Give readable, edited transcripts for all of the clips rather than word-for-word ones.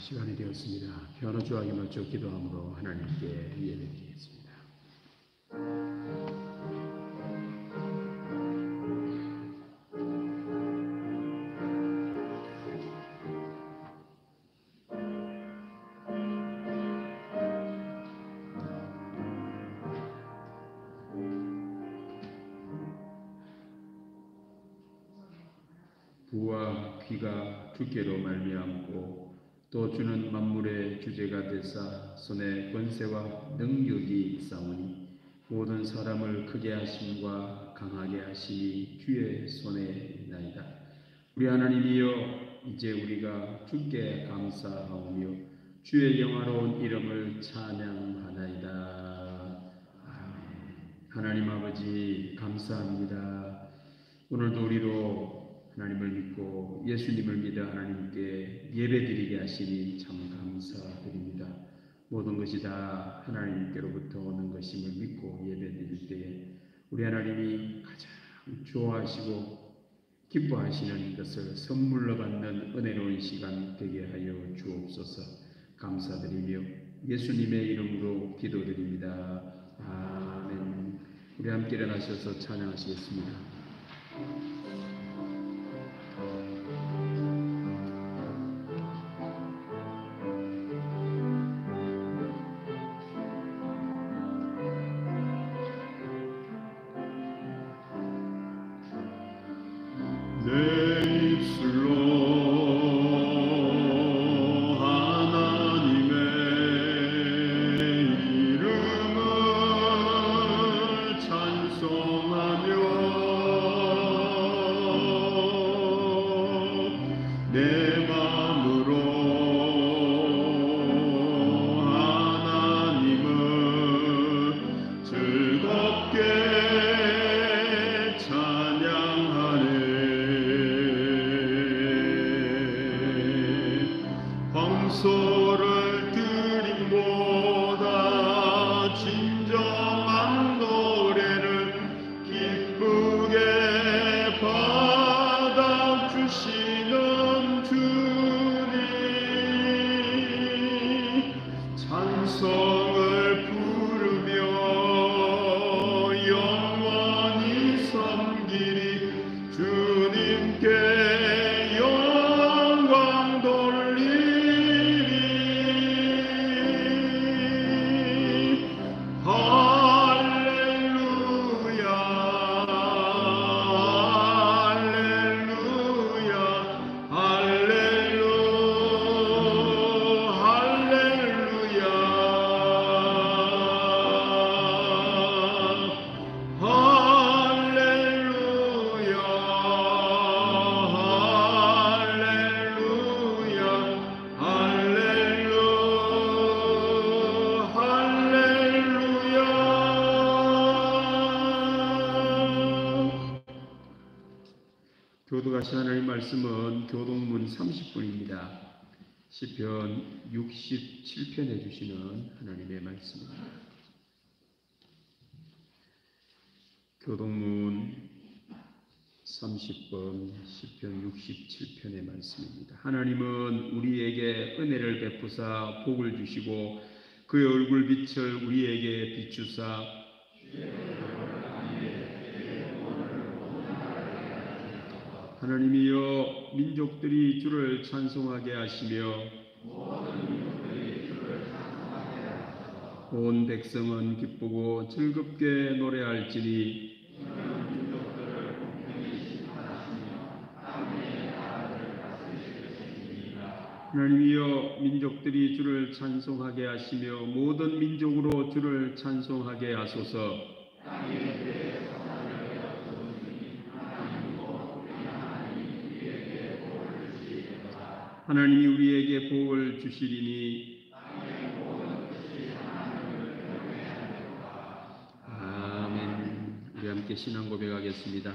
시간이 되었습니다. 피아노 주하기 맞춰 기도함으로 하나님께 예배드리겠습니다. 부와 귀가 주께로 말미암고 또 주는 만물의 주제가 되사 손에 권세와 능력이 있사오니 모든 사람을 크게 하심과 강하게 하심이 주의 손에 있나이다. 우리 하나님이여, 이제 우리가 주께 감사하오며 주의 영화로운 이름을 찬양하나이다. 아멘. 하나님 아버지 감사합니다. 오늘도 우리로 하나님을 믿고 예수님을 믿어 하나님께 예배드리게 하시니 참 감사드립니다. 모든 것이 다 하나님께로부터 오는 것임을 믿고 예배드릴 때에 우리 하나님이 가장 좋아하시고 기뻐하시는 것을 선물로 받는 은혜로운 시간 되게 하여 주옵소서. 감사드리며 예수님의 이름으로 기도드립니다. 아멘. 우리 함께 일어나셔서 찬양하시겠습니다. 소를 드림보다 진정한 노래를 기쁘게 받아주시는 주님, 찬송을 부르며 영원히 섬기리. 주님께 교도가신 하나님 말씀은 교동문 30분입니다. 시편 67편에 주시는 하나님의 말씀입니다. 교동문 30번 시편 67편의 말씀입니다. 하나님은 우리에게 은혜를 베푸사 복을 주시고 그의 얼굴 빛을 우리에게 비추사 하나님이여, 민족들이 주를 찬송하게 하시며 온 백성은 기쁘고 즐겁게 노래할지니 하나님이여, 민족들이 주를 찬송하게 하시며 모든 민족으로 주를 찬송하게 하소서. 하나님이 우리에게 복을 주시리니 아멘. 우리 함께 신앙 고백하겠습니다.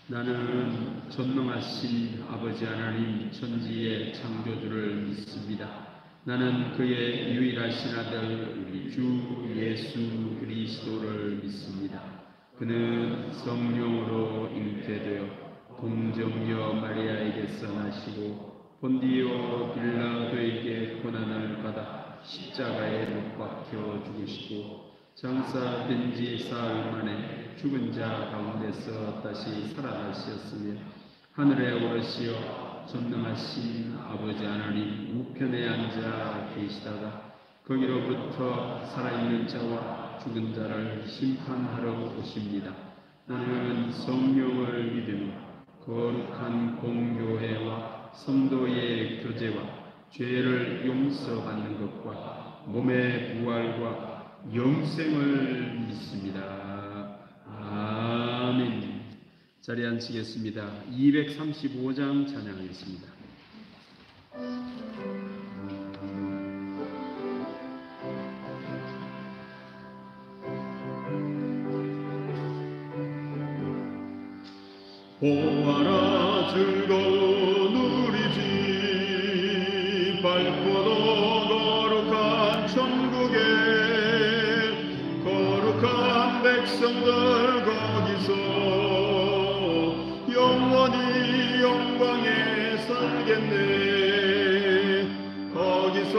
나는 전능하신 아버지 하나님 천지의 창조주를 믿습니다. 나는 그의 유일하신 아들 우리 주 예수 그리스도를 믿습니다. 그는 성령으로 잉태되어 동정녀 마리아에게서 나시고 본디오 빌라도에게 고난을 받아 십자가에 못 박혀 죽으시고 장사된 지 사흘 만에 죽은 자 가운데서 다시 살아나셨으며 하늘에 오르시어 전능하신 아버지 하나님 우편에 앉아 계시다가 거기로부터 살아있는 자와 죽은 자를 심판하러 오십니다. 나는 성령을 믿으며 거룩한 공교회와 성도의 교제와 죄를 용서받는 것과 몸의 부활과 영생을 믿습니다. 아멘. 자리에 앉히겠습니다. 235장 찬양하겠습니다. 보아라 즐거운 우리 집 밝고도 거룩한 천국에 거룩한 백성들 거기서 영원히 영광에 살겠네. 거기서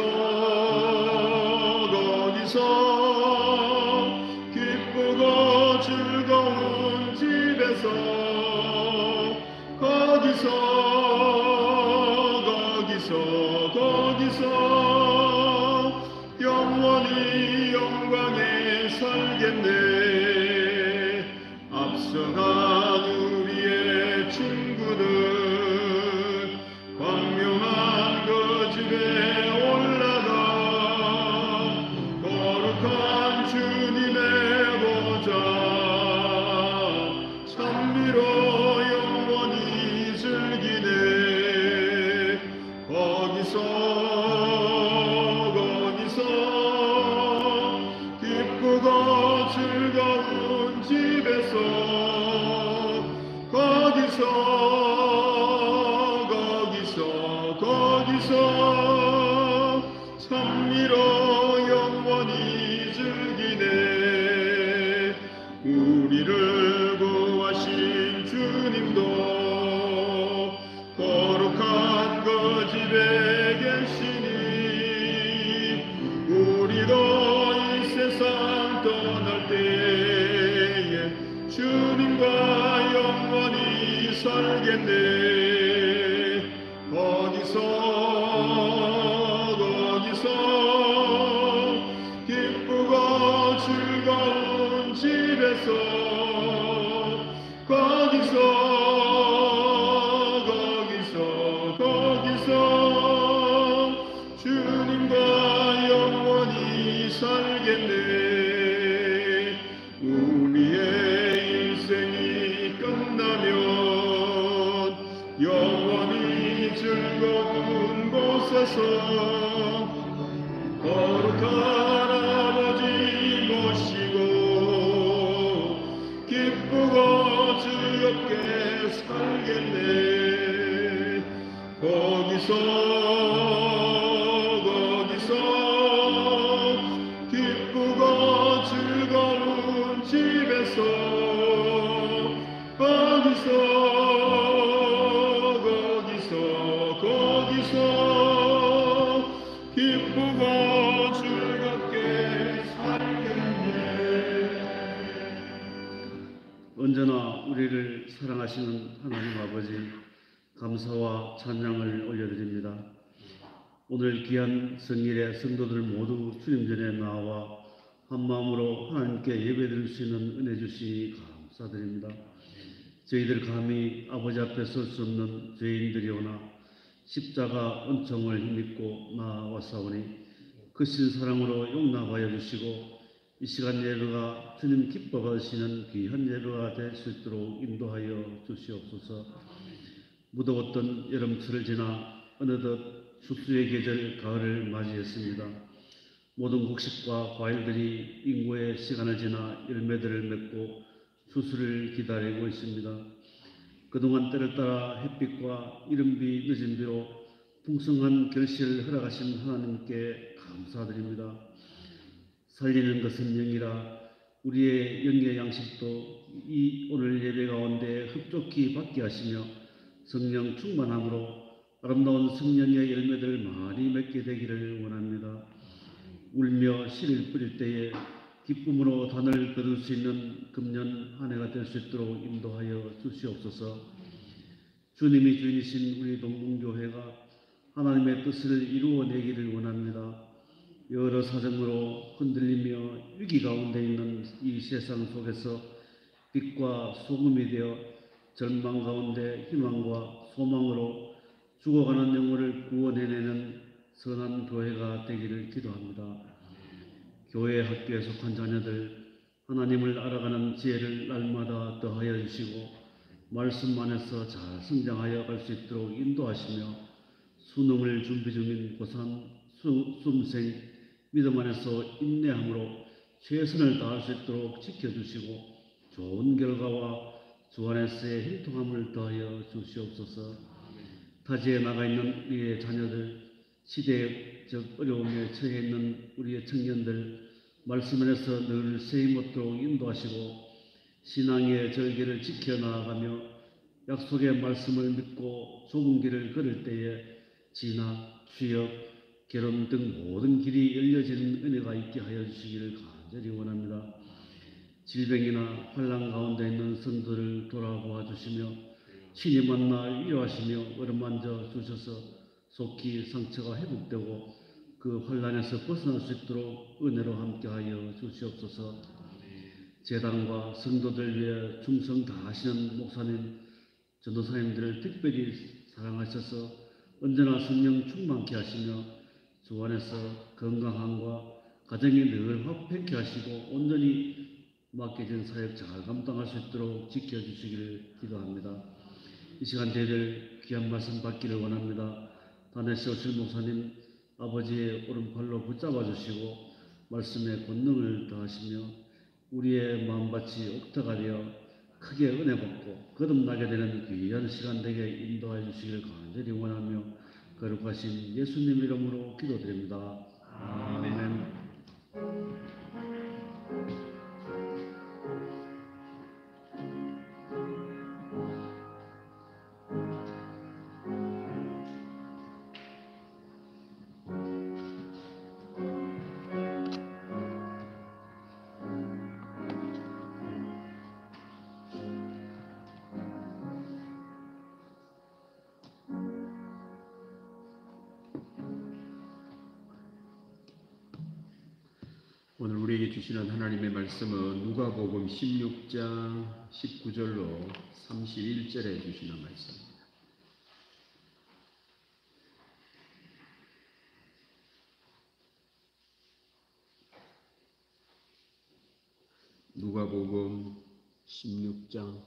기쁘고 즐거운 집에서 거기서 영원히 영광에 살겠네. 앞서간 우리의 친구들 광명한 그 집에 올라가 거룩한 주님의 보좌 찬미로 영원히 즐기네. 기쁘고 즐거운 집에서 거기서 찬미로 영원히 즐기네. 우리를 구하신 주님도 거룩한 그 집에 계시니 우리도 이 세상 떠날 때에 주님과 영원히 살겠네. 거기서 기쁘고 즐거운 집에서 거기서 주님과 영원히 살겠네. 우리의 인생이 끝나면 영원히 즐거운 곳에서 거룩한 아버지 모시고 기쁘고 즐겁게 살겠네. 거기서 기쁘고 즐거운 집에서 거기서 기쁘고 즐겁게 살겠네. 언제나 우리를 사랑하시는 하나님 아버지 감사와 찬양을 올려드립니다. 오늘 귀한 성일에 성도들 모두 주님 전에 나와 한 마음으로 하나님께 예배드릴 수 있는 은혜 주시니 감사드립니다. 저희들 감히 아버지 앞에 설 수 없는 죄인들이오나 십자가 은총을 힘입고 나아왔사오니 크신 사랑으로 용납하여 주시고 이 시간 예배가 주님 기뻐 받으시는 귀한 예배가 될 수 있도록 인도하여 주시옵소서. 무더웠던 여름철을 지나 어느덧 추수의 계절 가을을 맞이했습니다. 모든 곡식과 과일들이 인고의 시간을 지나 열매들을 맺고 추수를 기다리고 있습니다. 그동안 때를 따라 햇빛과 이른비 늦은 비로 풍성한 결실을 허락하신 하나님께 감사드립니다. 살리는 것은 영이라 우리의 영의 양식도 이 오늘 예배 가운데 흡족히 받게 하시며 성령 충만함으로 아름다운 성령의 열매들 많이 맺게 되기를 원합니다. 울며 씨를 뿌릴 때에 기쁨으로 단을 거둘 수 있는 금년 한 해가 될 수 있도록 인도하여 주시옵소서. 주님이 주인이신 우리 동문교회가 하나님의 뜻을 이루어내기를 원합니다. 여러 사정으로 흔들리며 위기 가운데 있는 이 세상 속에서 빛과 소금이 되어 절망 가운데 희망과 소망으로 죽어가는 영혼을 구원해내는 선한 교회가 되기를 기도합니다. 교회 학교에 속한 자녀들 하나님을 알아가는 지혜를 날마다 더하여 주시고 말씀 안에서 잘 성장하여 갈 수 있도록 인도하시며 수능을 준비 중인 고3 수험생 믿음 안에서 인내함으로 최선을 다할 수 있도록 지켜주시고 좋은 결과와 주 안에서의 형통함을 더하여 주시옵소서. 타지에 나가 있는 우리의 자녀들, 시대적 어려움에 처해 있는 우리의 청년들 말씀 안에서 늘 세임 얻도록 인도하시고 신앙의 절개를 지켜나가며 약속의 말씀을 믿고 좁은 길을 걸을 때에 진학, 취업, 결혼 등 모든 길이 열려지는 은혜가 있게 하여 주시기를 간절히 원합니다. 질병이나 환난 가운데 있는 성도를 돌아보아 주시며 친히 만나 위로하시며 어루만져 주셔서 속히 상처가 회복되고 그 환난에서 벗어날 수 있도록 은혜로 함께하여 주시옵소서. 제단과 성도들 위해 충성 다하시는 목사님, 전도사님들을 특별히 사랑하셔서 언제나 성령 충만케 하시며 주 안에서 건강함과 가정이 늘 화평케 하시고 온전히 맡겨진 사역 잘 감당할 수 있도록 지켜주시기를 기도합니다. 이 시간 저희들 귀한 말씀 받기를 원합니다. 단에 세우실 목사님 아버지의 오른팔로 붙잡아 주시고 말씀의 권능을 더하시며 우리의 마음밭이 옥토가 되어 크게 은혜 받고 거듭나게 되는 귀한 시간 되게 인도해 주시기를 간절히 원하며 거룩하신 예수님 이름으로 기도드립니다. 아멘. 오늘 우리에게 주시는 하나님의 말씀은 누가복음 16장 19절로 31절에 주시는 말씀입니다. 누가복음 16장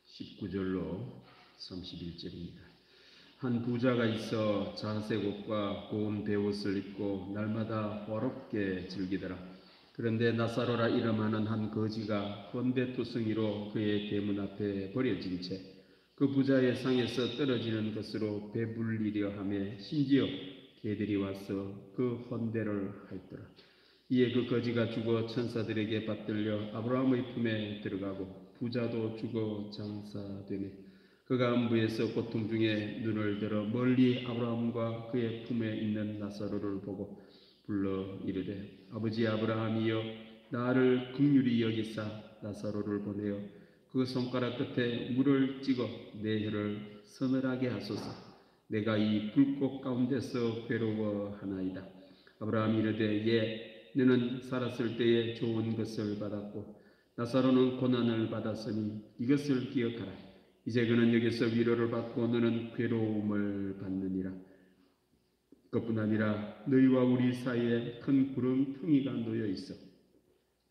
19절로 31절입니다. 한 부자가 있어 자색 옷과 고운 베옷을 입고 날마다 화롭게 즐기더라. 그런데 나사로라 이름하는 한 거지가 번대투성이로 그의 대문 앞에 버려진 채 그 부자의 상에서 떨어지는 것으로 배불리려 하며 심지어 개들이 와서 그 헌대를 하였더라. 이에 그 거지가 죽어 천사들에게 받들려 아브라함의 품에 들어가고 부자도 죽어 장사되네. 그가 음부에서 고통 중에 눈을 들어 멀리 아브라함과 그의 품에 있는 나사로를 보고 불러 이르되 아버지 아브라함이여 나를 긍휼히 여기사 나사로를 보내어 그 손가락 끝에 물을 찍어 내 혀를 서늘하게 하소서. 내가 이 불꽃 가운데서 괴로워하나이다. 아브라함이 이르되 예 너는 살았을 때에 좋은 것을 받았고 나사로는 고난을 받았으니 이것을 기억하라. 이제 그는 여기서 위로를 받고 너는 괴로움을 받느니라. 그뿐 아니라 너희와 우리 사이에 큰 구름텅이가 놓여 있어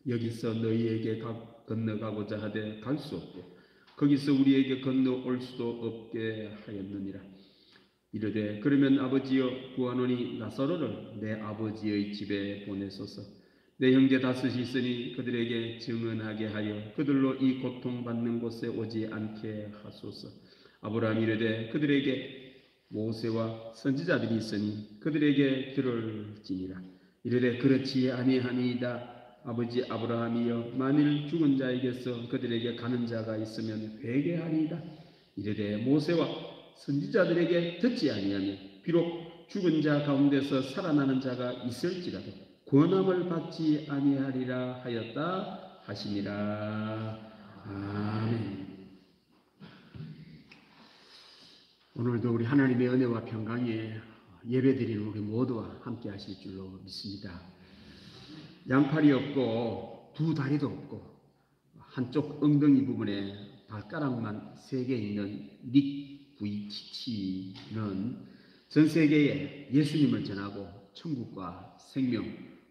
여기서 너희에게 건너가고자 하되 갈 수 없고 거기서 우리에게 건너올 수도 없게 하였느니라. 이르되 그러면 아버지여 구하노니 나사로를 내 아버지의 집에 보내소서. 내 형제 다섯이 있으니 그들에게 증언하게 하여 그들로 이 고통받는 곳에 오지 않게 하소서. 아브라함이 이르되 그들에게 모세와 선지자들이 있으니 그들에게 들을지니라. 이르되 그렇지 아니하니이다. 아버지 아브라함이여 만일 죽은 자에게서 그들에게 가는 자가 있으면 회개하리이다. 이르되 모세와 선지자들에게 듣지 아니하며 비록 죽은 자 가운데서 살아나는 자가 있을지라도 권함을 받지 아니하리라 하였다 하시니라. 아멘. 오늘도 우리 하나님의 은혜와 평강에 예배드리는 우리 모두와 함께 하실 줄로 믿습니다. 양팔이 없고 두 다리도 없고 한쪽 엉덩이 부분에 발가락만 3개 있는 닉 부이치치는 전 세계에 예수님을 전하고 천국과 생명,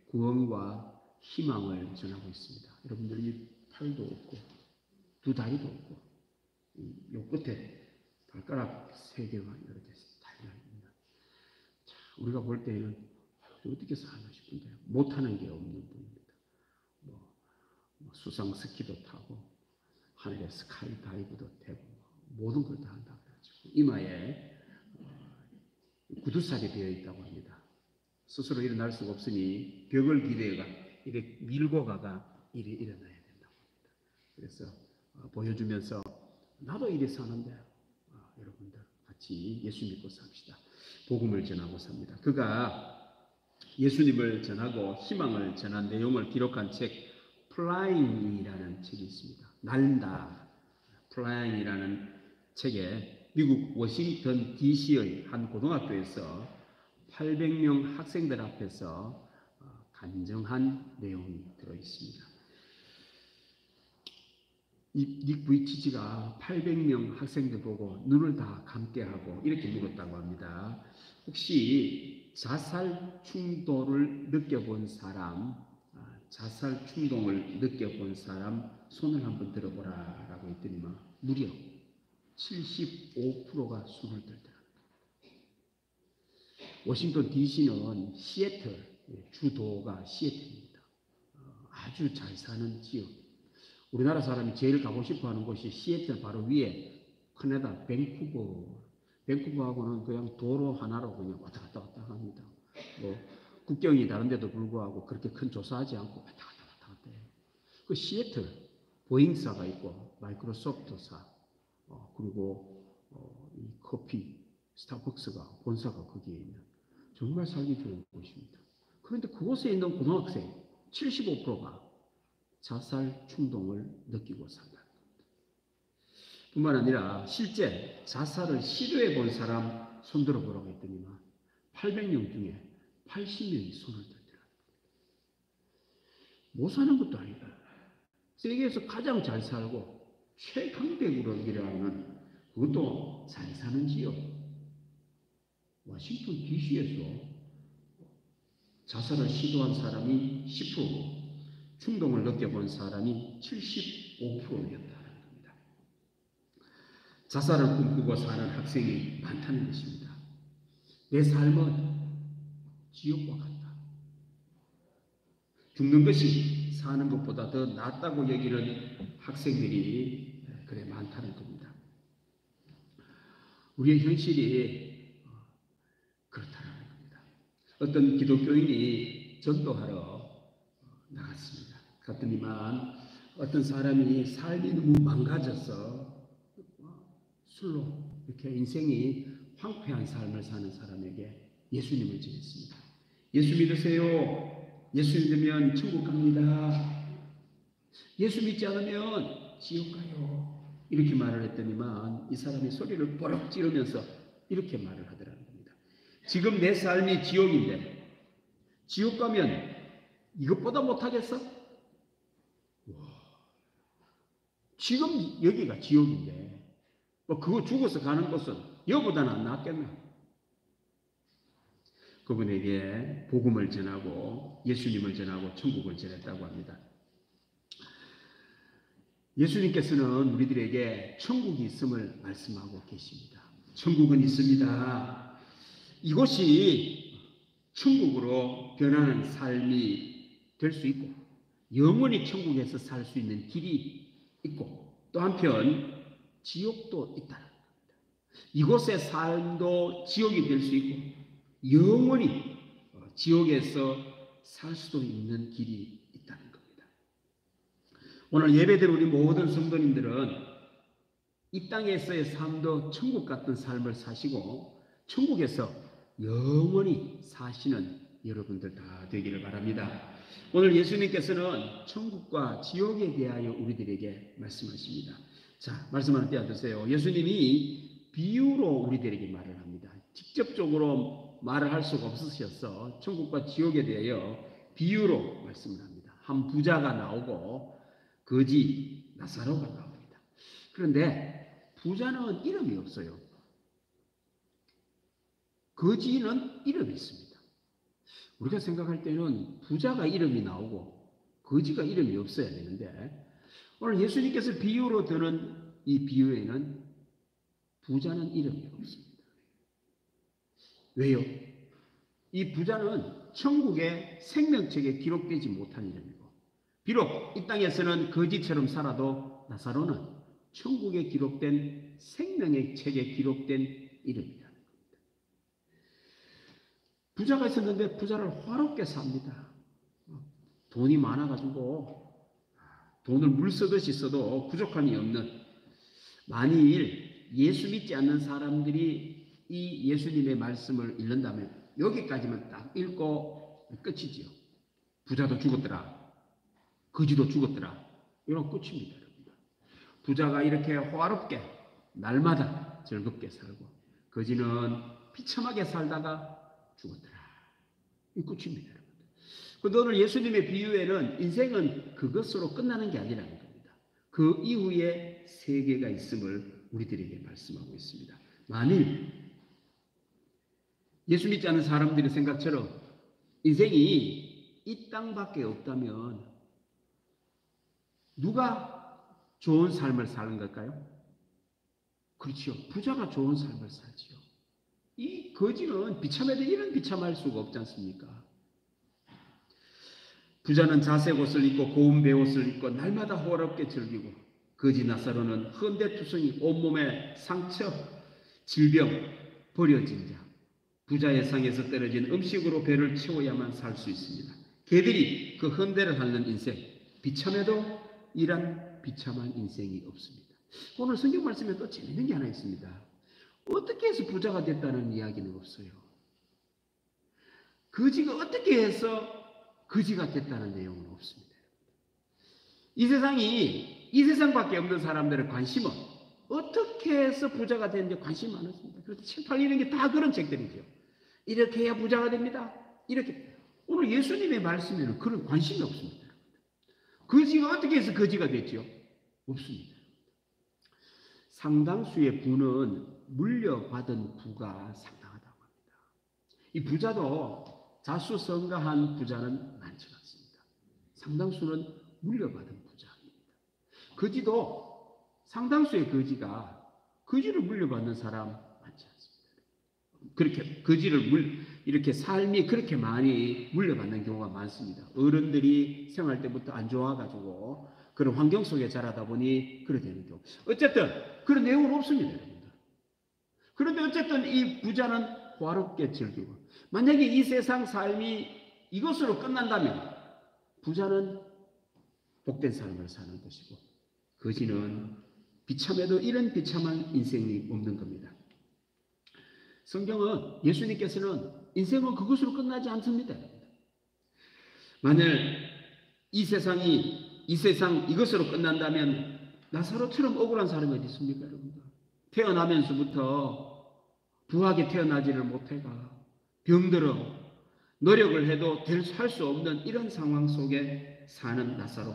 구원과 희망을 전하고 있습니다. 여러분들이 팔도 없고 두 다리도 없고 요 끝에 발가락 3개만 이렇게 달려있는, 우리가 볼 때는 어떻게 사나 싶은데 못하는 게 없는 분입니다. 수상 스키도 타고 하늘에 스카이 다이브도 되고 모든 걸 다 한다고 해가지고 이마에 구두살이 되어 있다고 합니다. 스스로 일어날 수가 없으니 벽을 기대가 이렇게 밀고 가가 이래 일어나야 된다고 합니다. 그래서 보여주면서 나도 이래 사는데 여러분들 같이 예수 믿고 삽시다. 복음을 전하고 삽니다. 그가 예수님을 전하고 희망을 전한 내용을 기록한 책 플라잉이라는 책이 있습니다. 날다. 플라잉이라는 책에 미국 워싱턴 DC의 한 고등학교에서 800명 학생들 앞에서 간증한 내용이 들어있습니다. 닉 부이치치가 800명 학생들 보고 눈을 다 감게 하고 이렇게 물었다고 합니다. 혹시 자살 충동을 느껴본 사람, 자살 충동을 느껴본 사람 손을 한번 들어보라 라고 했더니만 무려 75%가 손을 들더라고요. 워싱턴 DC는 시애틀, 주도가 시애틀입니다. 아주 잘 사는 지역. 우리나라 사람이 제일 가고 싶어 하는 곳이 시애틀 바로 위에 캐나다 밴쿠버하고는 그냥 도로 하나로 그냥 왔다 갔다 합니다. 국경이 다른데도 불구하고 그렇게 큰 조사하지 않고 왔다 갔다 해요. 그 시애틀 보잉사가 있고 마이크로소프트사 그리고 이 커피 스타벅스가 본사가 거기에 있는 정말 살기 좋은 곳입니다. 그런데 그곳에 있는 고등학생 75%가 자살 충동을 느끼고 산다는 겁니다. 뿐만 아니라 실제 자살을 시도해 본 사람 손들어 보라고 했더니만 800명 중에 80명이 손을 들더라고요. 못 사는 것도 아니고 세계에서 가장 잘 살고 최강대국으로 일하는 그것도 잘 사는 지역 워싱턴 DC에서 자살을 시도한 사람이 10%, 충동을 느껴본 사람이 75%였다는 겁니다. 자살을 꿈꾸고 사는 학생이 많다는 것입니다. 내 삶은 지옥과 같다. 죽는 것이 사는 것보다 더 낫다고 여기는 학생들이 그래 많다는 겁니다. 우리의 현실이 그렇다는 겁니다. 어떤 기독교인이 전도하러 나갔습니다. 갔더니만 어떤 사람이 삶이 너무 망가져서 술로 이렇게 인생이 황폐한 삶을 사는 사람에게 예수님을 전했습니다. 예수 믿으세요. 예수 믿으면 천국 갑니다. 예수 믿지 않으면 지옥 가요. 이렇게 말을 했더니만 이 사람이 소리를 뽀록 지르면서 이렇게 말을 하더라는 겁니다. 지금 내 삶이 지옥인데 지옥 가면 이것보다 못하겠어? 지금 여기가 지옥인데 그거 죽어서 가는 곳은 여보다는 안 낫겠나? 그분에게 복음을 전하고 예수님을 전하고 천국을 전했다고 합니다. 예수님께서는 우리들에게 천국이 있음을 말씀하고 계십니다. 천국은 있습니다. 이곳이 천국으로 변하는 삶이 될 수 있고 영원히 천국에서 살 수 있는 길이 있고 또 한편 지옥도 있다는 겁니다. 이곳의 삶도 지옥이 될 수 있고 영원히 지옥에서 살 수도 있는 길이 있다는 겁니다. 오늘 예배드린 우리 모든 성도님들은 이 땅에서의 삶도 천국 같은 삶을 사시고 천국에서 영원히 사시는 여러분들 다 되기를 바랍니다. 오늘 예수님께서는 천국과 지옥에 대하여 우리들에게 말씀하십니다. 자, 말씀 하나 떼어주세요. 예수님이 비유로 우리들에게 말을 합니다. 직접적으로 말을 할 수가 없으셔서 천국과 지옥에 대하여 비유로 말씀을 합니다. 한 부자가 나오고 거지 나사로가 나옵니다. 그런데 부자는 이름이 없어요. 거지는 이름이 있습니다. 우리가 생각할 때는 부자가 이름이 나오고 거지가 이름이 없어야 되는데 오늘 예수님께서 비유로 드는 이 비유에는 부자는 이름이 없습니다. 왜요? 이 부자는 천국의 생명책에 기록되지 못한 이름이고 비록 이 땅에서는 거지처럼 살아도 나사로는 천국에 기록된 생명의 책에 기록된 이름이라는 겁니다. 부자가 있었는데 부자를 화롭게 삽니다. 돈이 많아가지고 돈을 물 쓰듯이 써도 부족함이 없는, 만일 예수 믿지 않는 사람들이 이 예수님의 말씀을 읽는다면 여기까지만 딱 읽고 끝이지요. 부자도 죽었더라. 거지도 죽었더라. 이런 끝입니다. 여러분들. 부자가 이렇게 호화롭게 날마다 즐겁게 살고 거지는 비참하게 살다가 죽었더라. 이 끝입니다. 여러분들. 그런데 오늘 예수님의 비유에는 인생은 그것으로 끝나는 게 아니라는 겁니다. 그 이후에 세계가 있음을 우리들에게 말씀하고 있습니다. 만일 예수 믿지 않는 사람들의 생각처럼 인생이 이 땅밖에 없다면 누가 좋은 삶을 사는 걸까요? 그렇죠. 부자가 좋은 삶을 살지요. 이 거지는 비참해도 이런 비참할 수가 없지 않습니까? 부자는 자색 옷을 입고 고운 베옷을 입고 날마다 호화롭게 즐기고 거지 나사로는 헌데투성이 온몸에 상처, 질병, 버려진 자, 부자의 상에서 떨어진 음식으로 배를 채워야만 살 수 있습니다. 개들이 그 헌데를 핥는 인생, 비참해도 이런 비참한 인생이 없습니다. 오늘 성경 말씀에 또 재밌는 게 하나 있습니다. 어떻게 해서 부자가 됐다는 이야기는 없어요. 거지가 어떻게 해서 거지가 됐다는 내용은 없습니다. 이 세상밖에 없는 사람들의 관심은 어떻게 해서 부자가 되는지 관심이 많았습니다. 그래서 책 팔리는 게 다 그런 책들이죠. 이렇게 해야 부자가 됩니다. 이렇게. 오늘 예수님의 말씀에는 그런 관심이 없습니다. 거지가 어떻게 해서 거지가 됐죠? 없습니다. 상당수의 부는 물려받은 부가 상당하다고 합니다. 이 부자도 자수성가한 부자는 많지 않습니다. 상당수는 물려받은 부자입니다. 거지도 상당수의 거지가 거지를 물려받는 사람 많지 않습니다. 그렇게 거지를 이렇게 삶이 그렇게 많이 물려받는 경우가 많습니다. 어른들이 생활 때부터 안 좋아가지고 그런 환경 속에 자라다 보니 그래 되는 경우. 어쨌든 그런 내용은 없습니다, 여러분들. 그런데 어쨌든 이 부자는 호화롭게 즐기고, 만약에 이 세상 삶이 이것으로 끝난다면 부자는 복된 삶을 사는 것이고 거지는 비참해도 이런 비참한 인생이 없는 겁니다. 성경은 예수님께서는 인생은 그것으로 끝나지 않습니다. 만약 이 세상 이것으로 끝난다면 나사로처럼 억울한 사람이 어디 있습니까, 여러분들? 태어나면서부터 부하게 태어나지를 못해가 병들어 노력을 해도 할 수 없는 이런 상황 속에 사는 나사로,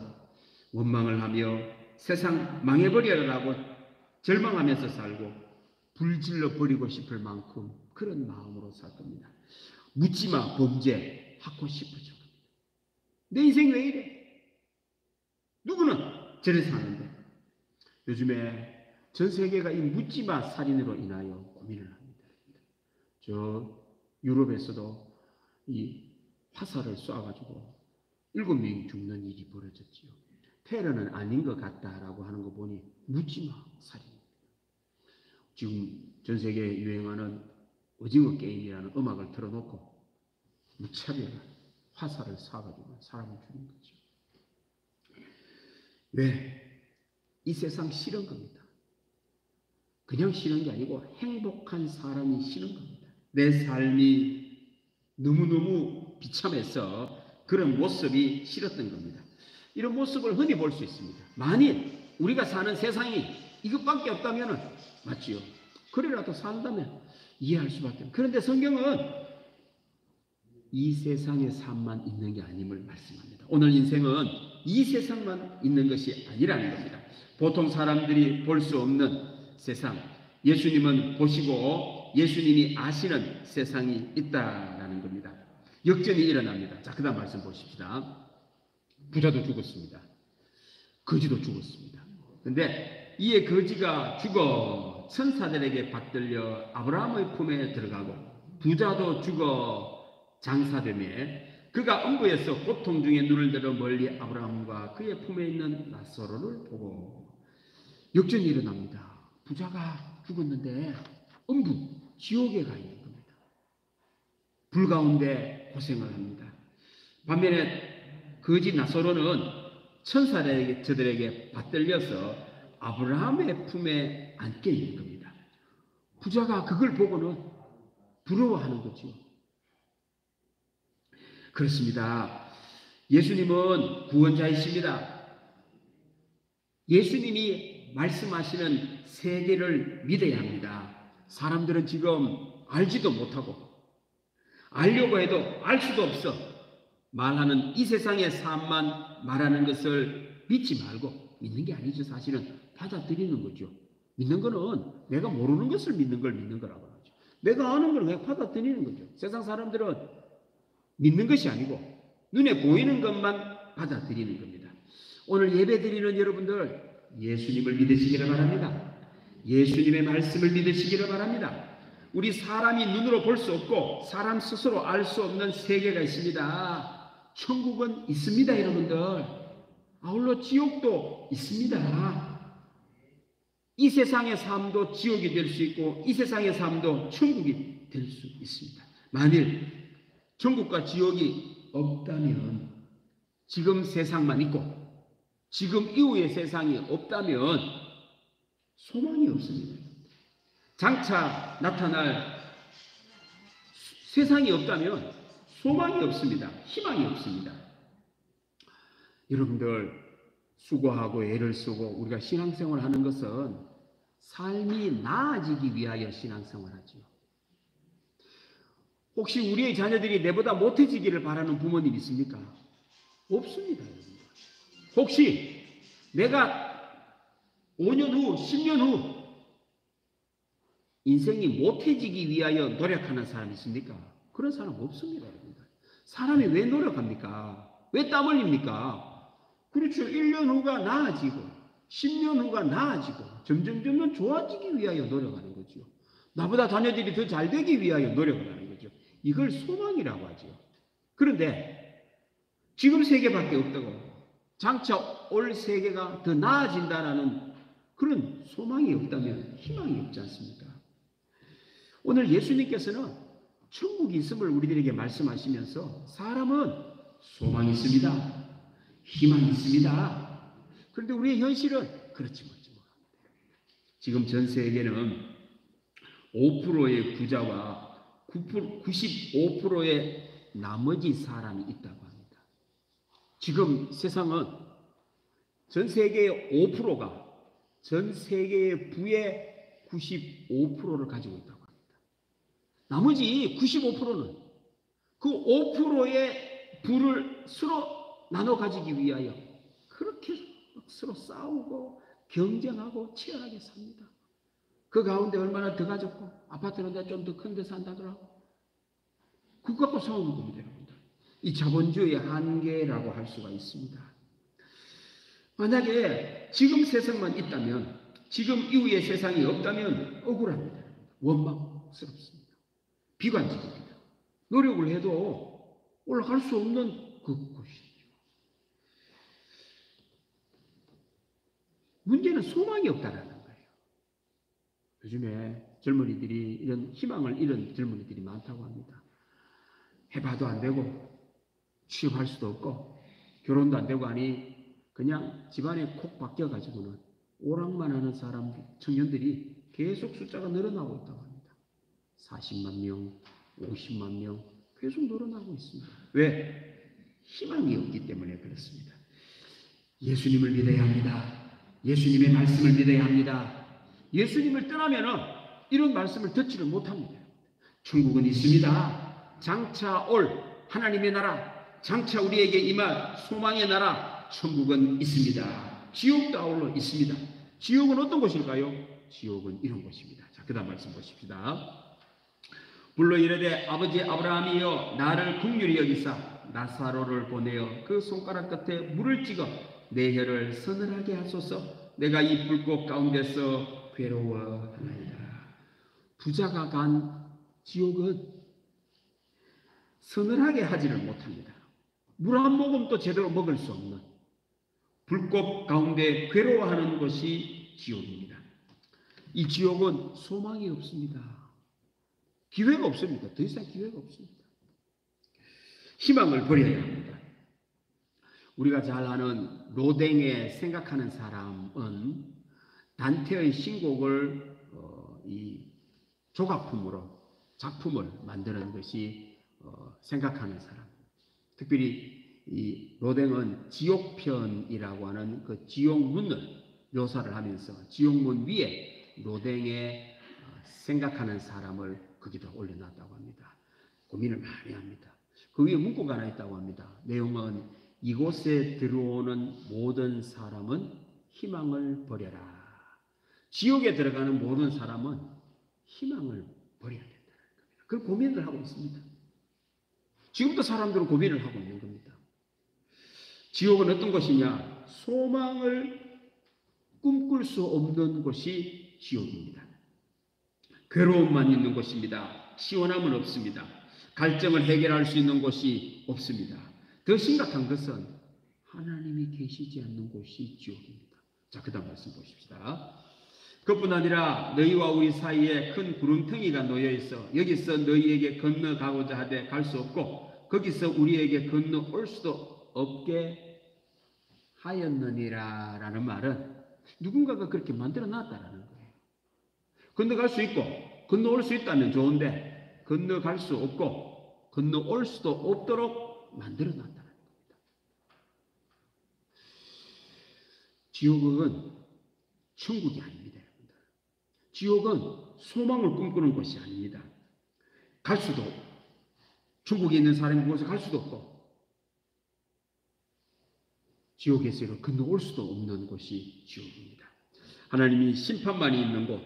원망을 하며 세상 망해버려라고 절망하면서 살고 불질러 버리고 싶을 만큼 그런 마음으로 살 겁니다. 묻지마 범죄 하고 싶어져. 내 인생이 왜 이래? 누구는 저래 사는데. 요즘에 전 세계가 이 묻지마 살인으로 인하여 고민을 합니다. 저 유럽에서도 이 화살을 쏴가지고 7명이 죽는 일이 벌어졌지요. 테러는 아닌 것 같다라고 하는 거 보니 묻지마 살인입니다. 지금 전 세계에 유행하는 오징어 게임이라는 음악을 틀어놓고 무차별 화살을 쏴가지고 사람을 죽인 거죠. 왜? 이 세상 싫은 겁니다. 그냥 싫은 게 아니고 행복한 사람이 싫은 겁니다. 내 삶이 너무너무 비참해서 그런 모습이 싫었던 겁니다. 이런 모습을 흔히 볼 수 있습니다. 만일 우리가 사는 세상이 이것밖에 없다면 맞지요. 그래라도 산다면 이해할 수밖에 없어요. 그런데 성경은 이 세상의 삶만 있는 게 아님을 말씀합니다. 오늘 인생은 이 세상만 있는 것이 아니라는 겁니다. 보통 사람들이 볼 수 없는 세상, 예수님은 보시고 예수님이 아시는 세상이 있다라는 겁니다. 역전이 일어납니다. 자, 그 다음 말씀 보십시다. 부자도 죽었습니다. 거지도 죽었습니다. 그런데 이에 거지가 죽어 천사들에게 받들려 아브라함의 품에 들어가고 부자도 죽어 장사되매 그가 음부에서 고통 중에 눈을 들어 멀리 아브라함과 그의 품에 있는 나사로를 보고 역전이 일어납니다. 부자가 죽었는데 음부, 지옥에 가 있는 겁니다. 불 가운데 고생을 합니다. 반면에 거지 나사로는 천사들에게 받들려서 아브라함의 품에 앉게 있는 겁니다. 부자가 그걸 보고는 부러워하는 거죠. 그렇습니다. 예수님은 구원자이십니다. 예수님이 말씀하시는 세계를 믿어야 합니다. 사람들은 지금 알지도 못하고 알려고 해도 알 수도 없어 말하는 이 세상의 삶만 말하는 것을 믿지 말고 믿는 게 아니죠. 사실은 받아들이는 거죠. 믿는 거는 내가 모르는 것을 믿는 걸 믿는 거라고 하죠. 내가 아는 걸 그냥 받아들이는 거죠. 세상 사람들은 믿는 것이 아니고 눈에 보이는 것만 받아들이는 겁니다. 오늘 예배 드리는 여러분들 예수님을 믿으시기를 바랍니다. 예수님의 말씀을 믿으시기를 바랍니다. 우리 사람이 눈으로 볼 수 없고 사람 스스로 알 수 없는 세계가 있습니다. 천국은 있습니다, 여러분들. 아울러 지옥도 있습니다. 이 세상의 삶도 지옥이 될 수 있고 이 세상의 삶도 천국이 될 수 있습니다. 만일 천국과 지옥이 없다면 지금 세상만 있고 지금 이후의 세상이 없다면 소망이 없습니다. 장차 나타날 세상이 없다면 소망이 없습니다. 희망이 없습니다. 여러분들 수고하고 애를 쓰고 우리가 신앙생활을 하는 것은 삶이 나아지기 위하여 신앙생활을 하죠. 혹시 우리의 자녀들이 내보다 못해지기를 바라는 부모님 있습니까? 없습니다. 혹시 내가 5년 후, 10년 후 인생이 못해지기 위하여 노력하는 사람 있습니까? 그런 사람 없습니다. 사람이 왜 노력합니까? 왜 땀 흘립니까? 그렇죠. 1년 후가 나아지고 10년 후가 나아지고 점점 좋아지기 위하여 노력하는 거죠. 나보다 자녀들이 더 잘 되기 위하여 노력을 하는 거죠. 이걸 소망이라고 하죠. 그런데 지금 세계밖에 없다고 장차 올 세계가 더 나아진다라는 그런 소망이 없다면 희망이 없지 않습니까? 오늘 예수님께서는 천국이 있음을 우리들에게 말씀하시면서 사람은 소망이 있습니다. 희망이 있습니다. 그런데 우리의 현실은 그렇지 못합니다. 지금 전 세계는 5%의 부자와 95%의 나머지 사람이 있다고 합니다. 지금 세상은 전 세계의 5%가 전 세계의 부의 95%를 가지고 있다고 합니다. 나머지 95%는 그 5%의 부를 서로 나눠 가지기 위하여 그렇게 서로 싸우고 경쟁하고 치열하게 삽니다. 그 가운데 얼마나 더 가졌고 아파트는 좀 더 큰 데 산다더라고. 그거 갖고 싸우는 겁니다, 여러분들. 이 자본주의의 한계라고 할 수가 있습니다. 만약에 지금 세상만 있다면 지금 이후의 세상이 없다면 억울합니다. 원망스럽습니다. 비관적입니다. 노력을 해도 올라갈 수 없는 그곳이죠. 문제는 소망이 없다라는 거예요. 요즘에 젊은이들이 이런 희망을 잃은 젊은이들이 많다고 합니다. 해봐도 안 되고 취업할 수도 없고 결혼도 안 되고 하니 그냥 집안에 콕 박혀가지고는 오락만 하는 사람, 청년들이 계속 숫자가 늘어나고 있다고 합니다. 40만 명, 50만 명 계속 늘어나고 있습니다. 왜? 희망이 없기 때문에 그렇습니다. 예수님을 믿어야 합니다. 예수님의 말씀을 믿어야 합니다. 예수님을 떠나면은 이런 말씀을 듣지를 못합니다. 천국은 있습니다. 장차 올 하나님의 나라, 장차 우리에게 임할 소망의 나라, 천국은 있습니다. 지옥도 아울러 있습니다. 지옥은 어떤 곳일까요? 지옥은 이런 곳입니다. 자, 그 다음 말씀 보십시다. 불러 이르되 아버지 아브라함이여 나를 긍휼히 여기사 나사로를 보내어 그 손가락 끝에 물을 찍어 내 혀를 서늘하게 하소서. 내가 이 불꽃 가운데서 괴로워하나이다. 부자가 간 지옥은 서늘하게 하지를 못합니다. 물 한 모금도 제대로 먹을 수 없는 불꽃 가운데 괴로워하는 것이 지옥입니다. 이 지옥은 소망이 없습니다. 기회가 없습니다. 더 이상 기회가 없습니다. 희망을 버려야 합니다. 우리가 잘 아는 로댕에 생각하는 사람은 단테의 신곡을 이 조각품으로 작품을 만드는 것이 생각하는 사람. 특별히 이 로댕은 지옥편이라고 하는 그 지옥문을 묘사를 하면서 지옥문 위에 로댕에 생각하는 사람을 거기다 올려놨다고 합니다. 고민을 많이 합니다. 그 위에 문구가 하나 있다고 합니다. 내용은 이곳에 들어오는 모든 사람은 희망을 버려라. 지옥에 들어가는 모든 사람은 희망을 버려야 된다는 겁니다. 그 고민을 하고 있습니다. 지금도 사람들은 고민을 하고 있는 겁니다. 지옥은 어떤 것이냐? 소망을 꿈꿀 수 없는 곳이 지옥입니다. 괴로움만 있는 곳입니다. 시원함은 없습니다. 갈증을 해결할 수 있는 곳이 없습니다. 더 심각한 것은 하나님이 계시지 않는 곳이 지옥입니다. 자, 그 다음 말씀 보십시다. 그뿐 아니라 너희와 우리 사이에 큰 구름텅이가 놓여 있어 여기서 너희에게 건너가고자 하되 갈 수 없고 거기서 우리에게 건너올 수도 없게 하였느니라 라는 말은 누군가가 그렇게 만들어 놨다라는 거예요. 건너갈 수 있고 건너올 수 있다면 좋은데 건너갈 수 없고 건너올 수도 없도록 만들어 놨다는 겁니다. 지옥은 천국이 아닙니다. 여러분들. 지옥은 소망을 꿈꾸는 곳이 아닙니다. 갈 수도 천국에 있는 사람이 그곳에 갈 수도 없고 지옥에서 건너올 수도 없는 곳이 지옥입니다. 하나님이 심판만이 있는 곳,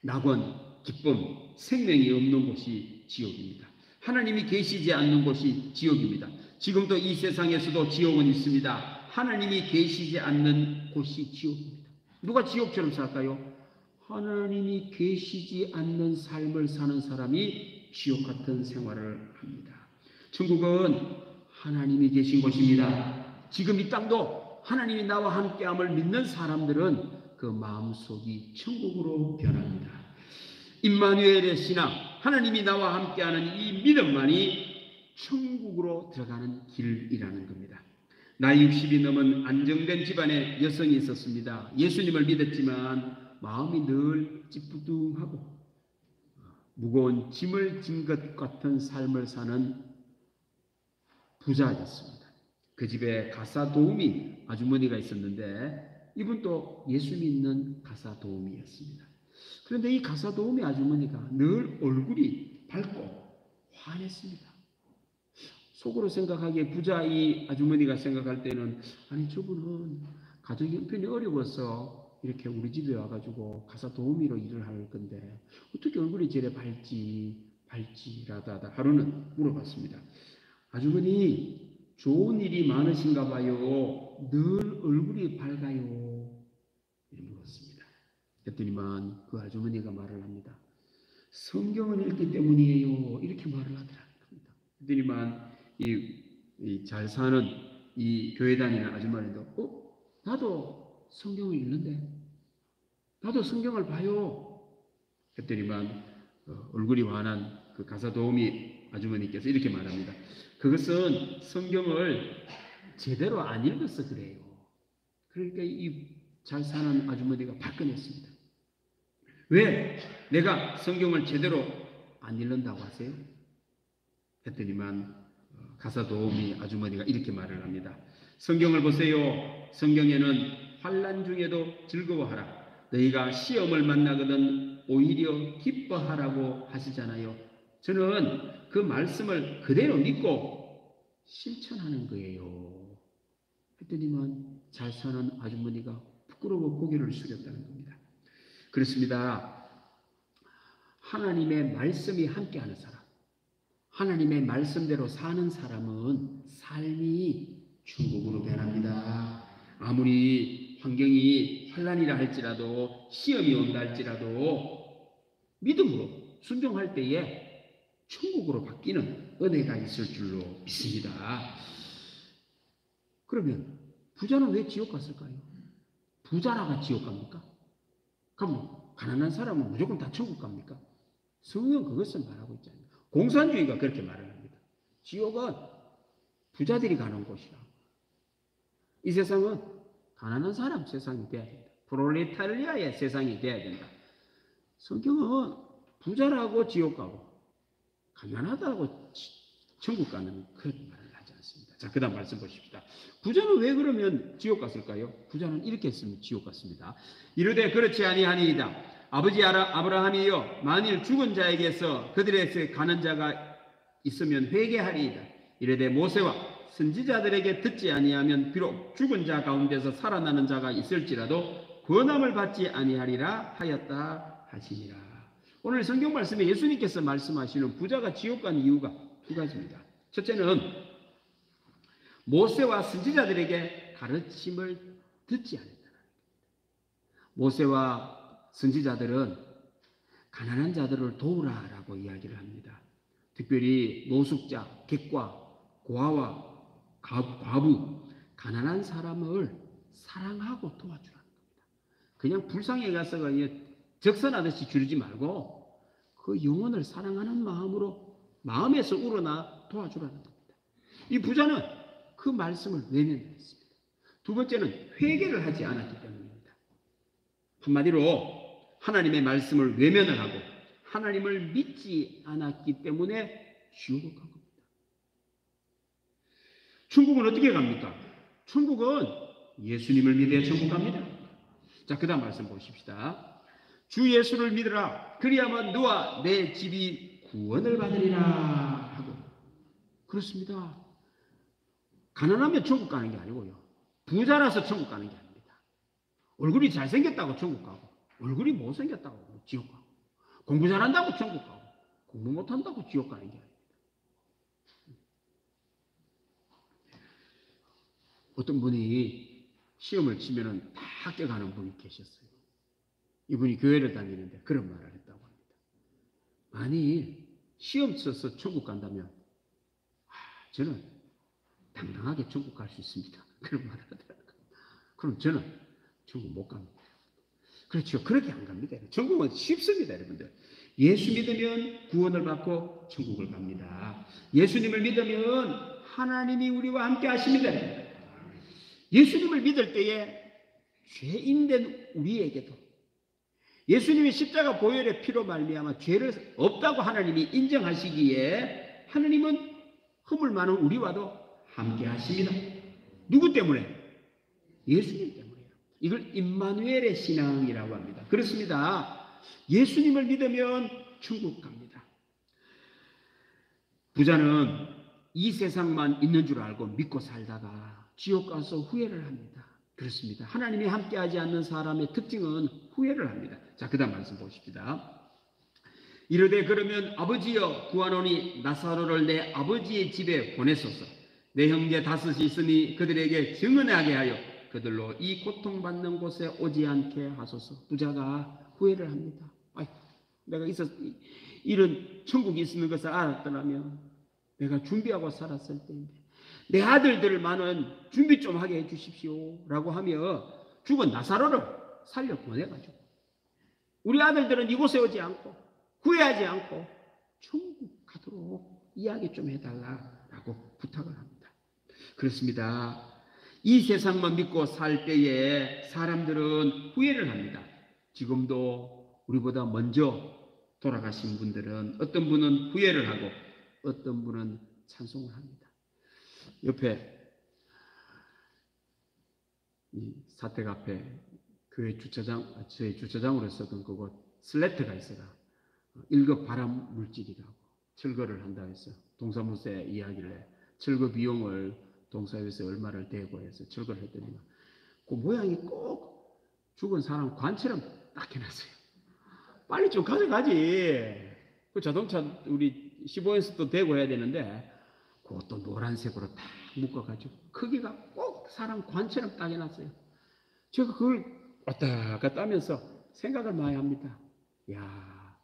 낙원, 기쁨, 생명이 없는 곳이 지옥입니다. 하나님이 계시지 않는 곳이 지옥입니다. 지금도 이 세상에서도 지옥은 있습니다. 하나님이 계시지 않는 곳이 지옥입니다. 누가 지옥처럼 살까요? 하나님이 계시지 않는 삶을 사는 사람이 지옥 같은 생활을 합니다. 천국은 하나님이 계신 곳입니다. 지금 이 땅도 하나님이 나와 함께함을 믿는 사람들은 그 마음속이 천국으로 변합니다. 임마누엘의 신앙, 하나님이 나와 함께하는 이 믿음만이 천국으로 들어가는 길이라는 겁니다. 나이 60이 넘은 안정된 집안에 여성이 있었습니다. 예수님을 믿었지만 마음이 늘 찌뿌둥하고 무거운 짐을 진 것 같은 삶을 사는 부자였습니다. 그 집에 가사 도우미 아주머니가 있었는데 이분도 예수 믿는 가사 도우미였습니다. 그런데 이 가사 도우미 아주머니가 늘 얼굴이 밝고 환했습니다. 속으로 생각하기에 부자 이 아주머니가 생각할 때는 아니 저분은 가정이 형편이 어려워서 이렇게 우리 집에 와가지고 가사 도우미로 일을 할 건데 어떻게 얼굴이 저래 밝지라다 하루는 물어봤습니다. 아주머니 좋은 일이 많으신가 봐요. 늘 얼굴이 밝아요. 이렇게 물었습니다. 그랬더니만 그 아주머니가 말을 합니다. 성경을 읽기 때문이에요. 이렇게 말을 하더라고요. 그랬더니만 이 잘 사는 이 교회 다니는 아주머니도 나도 성경을 읽는데 나도 성경을 봐요. 그랬더니만 얼굴이 환한 그 가사 도우미 아주머니께서 이렇게 말합니다. 그것은 성경을 제대로 안 읽어서 그래요. 그러니까 이 잘 사는 아주머니가 발끈했습니다. 왜 내가 성경을 제대로 안 읽는다고 하세요? 했더니만 가사 도우미 아주머니가 이렇게 말을 합니다. 성경을 보세요. 성경에는 환난 중에도 즐거워하라. 너희가 시험을 만나거든 오히려 기뻐하라고 하시잖아요. 저는 그 말씀을 그대로 믿고 실천하는 거예요. 했더니만 잘 사는 아주머니가 부끄러워 고개를 숙였다는 겁니다. 그렇습니다. 하나님의 말씀이 함께하는 사람, 하나님의 말씀대로 사는 사람은 삶이 천국으로 변합니다. 아무리 환경이 환난이라 할지라도 시험이 온다 할지라도 믿음으로 순종할 때에 천국으로 바뀌는 은혜가 있을 줄로 믿습니다. 그러면 부자는 왜 지옥 갔을까요? 부자라가 지옥 갑니까? 그럼 가난한 사람은 무조건 다 천국 갑니까? 성경은 그것을 말하고 있잖아요. 공산주의가 그렇게 말을 합니다. 지옥은 부자들이 가는 곳이라. 이 세상은 가난한 사람 세상이 돼야 된다. 프롤레타리아의 세상이 돼야 된다. 성경은 부자라고 지옥 가고 가난하다고 천국 가는 그런 말을 하지 않습니다. 자, 그 다음 말씀 보십시다. 부자는 왜 그러면 지옥 갔을까요? 부자는 이렇게 했으면 지옥 갔습니다. 이르되 그렇지 아니하니이다. 아버지 아브라함이여 만일 죽은 자에게서 그들에게 가는 자가 있으면 회개하리이다. 이르되 모세와 선지자들에게 듣지 아니하면 비록 죽은 자 가운데서 살아나는 자가 있을지라도 권함을 받지 아니하리라 하였다 하시니라. 오늘 성경 말씀에 예수님께서 말씀하시는 부자가 지옥 간 이유가 두 가지입니다. 첫째는 모세와 선지자들에게 가르침을 듣지 않는다는 겁니다. 모세와 선지자들은 가난한 자들을 도우라라고 이야기를 합니다. 특별히 노숙자, 객과 고아와 과부, 가난한 사람을 사랑하고 도와주라는 겁니다. 그냥 불쌍히 가서 적선하듯이 주르지 말고 그 영혼을 사랑하는 마음으로 마음에서 우러나 도와주라는 겁니다. 이 부자는 그 말씀을 외면했습니다. 두 번째는 회개를 하지 않았기 때문입니다. 한마디로 하나님의 말씀을 외면을 하고 하나님을 믿지 않았기 때문에 지옥을 간 겁니다. 천국은 어떻게 갑니까? 천국은 예수님을 믿어야 천국 갑니다. 자, 그 다음 말씀 보십시다. 주 예수를 믿으라. 그리하면 너와 내 집이 구원을 받으리라 하고. 그렇습니다. 가난하면 천국 가는 게 아니고요. 부자라서 천국 가는 게 아닙니다. 얼굴이 잘생겼다고 천국 가고 얼굴이 못생겼다고 지옥 가고 공부 잘한다고 천국 가고 공부 못한다고 지옥 가는 게 아닙니다. 어떤 분이 시험을 치면은 다 합격하는 분이 계셨어요. 이분이 교회를 다니는데 그런 말을 했다고 합니다. 만일 시험 쳐서 천국 간다면 저는 당당하게 천국 갈 수 있습니다. 그런 말을 하더라고요. 그럼 저는 천국 못 갑니다. 그렇죠. 그렇게 안 갑니다. 천국은 쉽습니다, 여러분들. 예수 믿으면 구원을 받고 천국을 갑니다. 예수님을 믿으면 하나님이 우리와 함께 하십니다. 예수님을 믿을 때에 죄인된 우리에게도 예수님이 십자가 보혈의 피로 말미암아 죄를 없다고 하나님이 인정하시기에 하나님은 허물 많은 우리와도 함께 하십니다. 누구 때문에? 예수님 때문에요. 이걸 임마누엘의 신앙이라고 합니다. 그렇습니다. 예수님을 믿으면 천국 갑니다. 부자는 이 세상만 있는 줄 알고 믿고 살다가 지옥 가서 후회를 합니다. 그렇습니다. 하나님이 함께하지 않는 사람의 특징은 후회를 합니다. 자, 그 다음 말씀 보십시다. 이르되 그러면 아버지여 구하노니 나사로를 내 아버지의 집에 보내소서. 내 형제 다섯이 있으니 그들에게 증언하게 하여 그들로 이 고통받는 곳에 오지 않게 하소서. 부자가 후회를 합니다. 아이고, 내가 이런 천국이 있는 것을 알았더라면 내가 준비하고 살았을 때인데 내 아들들만은 준비 좀 하게 해주십시오 라고 하며 죽은 나사로를 살려 보내가지고 우리 아들들은 이곳에 오지 않고 후회하지 않고 천국 가도록 이야기 좀 해달라라고 부탁을 합니다. 그렇습니다. 이 세상만 믿고 살 때에 사람들은 후회를 합니다. 지금도 우리보다 먼저 돌아가신 분들은 어떤 분은 후회를 하고 어떤 분은 찬송을 합니다. 옆에 이 사택 앞에 교회 주차장, 저희 주차장으로 쓰던 그곳 슬래트가 있어요. 1급 발암 물질이라고 철거를 한다 해서 동사무소에 이야기를 해. 철거 비용을 동사무소에 얼마를 대고 해서 철거를 했더니 그 모양이 꼭 죽은 사람 관처럼 딱 해놨어요. 빨리 좀 가져가지. 그 자동차 우리 15인승도 대고 해야 되는데 그것도 노란색으로 딱 묶어가지고 크기가 꼭 사람 관처럼 딱 해놨어요. 제가 그걸 왔다 갔다 하면서 생각을 많이 합니다. 야,